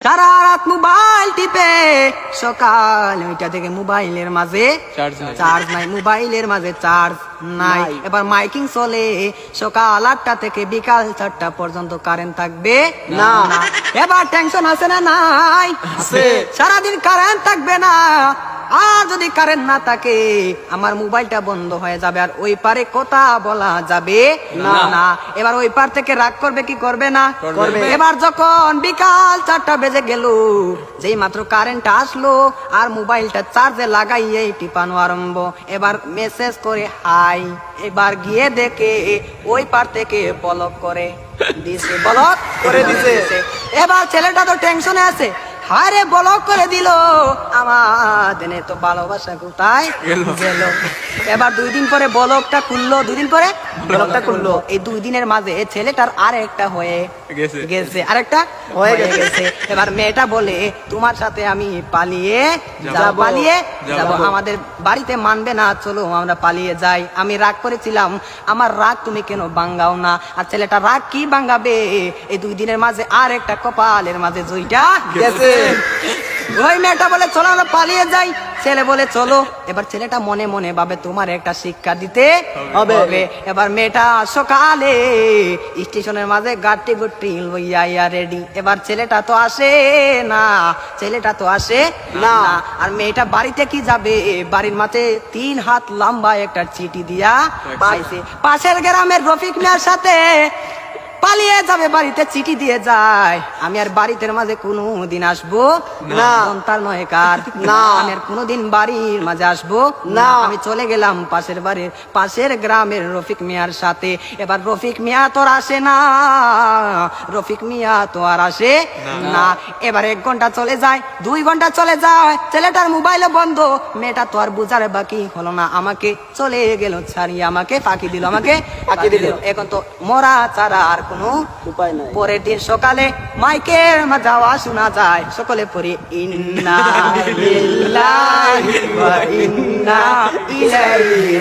সারা রাত মোবাইল টিপে সকাল 9টা থেকে মোবাইলের মাঝে চার্জ নাই, মোবাইলের মাঝে চার্জ নাই। এবার মাইকিং চলে সকাল 8টা থেকে বিকাল 4টা পর্যন্ত কারেন্ট থাকবে না। এবার টেনশন আছে না? নাই, সারাদিন কারেন্ট থাকবে না। আর যদি কারেন্ট না থাকে আমার মোবাইলটা বন্ধ হয়ে যাবে, আর ওই পারে কথা বলা যাবে না। এবার ওই পার থেকে রাগ করবে কি করবে না? করবে। এবার যখন বিকাল 4টা বেজে গেল, যেই মাত্র কারেন্ট আসলো আর মোবাইলটা চার্জে লাগাইয়ে টিপানো আরম্ভ। এবার মেসেজ করে হাই, এবার গিয়ে দেখে ওই পার থেকে ব্লক করে দিছে, ব্লক করে দিছে। এবার ছেলেটা তো টেনশনে আছে, আরে ব্লক করে দিল, আমাদের তো ভালোবাসা কোথায় গেল? এবার 2 দিন পরে ব্লকটা খুললো, 2 দিন পরে ব্লকটা খুললো। এই 2 দিনের মাঝে ছেলেটার আরেকটা হয়ে গেছে, আরেকটা হয়ে গেছে। এবার মেয়েটা বলে তোমার সাথে আমি পালিয়ে যাব, আমাদের বাড়িতে মানবে না, চলো আমরা পালিয়ে যাই। আমি রাগ করেছিলাম, আমার রাগ তুমি কেন ভাঙাও না? আর ছেলেটা রাগ কি ভাঙাবে? এই 2 দিনের মাঝে আর একটা কপালের মাঝে জুইটা গেছে। ওই মেয়েটা বলে চলো আমরা পালিয়ে যাই, ছেলে বলে চলো। এবার ছেলেটা মনে মনে ভাবে তোমার একটা শিক্ষা দিতে হবে। এবার মেয়েটা সকালে স্টেশনের মাঝে গাড়ি গুটি লইয়া রেডি। এবার ছেলেটা তো আসে না, আর মেয়েটা বাড়িতে কি যাবে? বাড়ির মাঝে 3 হাত লম্বা একটা চিঠি দিয়া পাইছে। পাশের গ্রামের রফিক মিয়ার সাথে পালিয়ে যাবে, বাড়িতে চিঠি দিয়ে যায়। আমি আর বাড়িতে মাঝে কোনোদিন আসবো না, তার নয় কার না, আমি আর কোনোদিন বাড়ির মাঝে আসবো না। আমি চলে গেলাম পাশের গ্রামের রফিক মিয়ার সাথে। এবার রফিক মিয়া তো আসে না, আর আসে না। এবার 1 ঘন্টা চলে যায়, 2 ঘন্টা চলে যায়, ছেলেটার মোবাইলে বন্ধ। মেয়েটা তো আর বুঝার বাকি হলো না, আমাকে চলে গেল ছাড়িয়ে, আমাকে ফাঁকি দিল। এখন তো মরা ছাড়া আর কোনো উপায় নাই। পরের দিন সকালে মাইকের যাওয়া শোনা যায়, সকলে পড়ি ইন্না লিল্লাহি ওয়া ইন্না ইলাইহি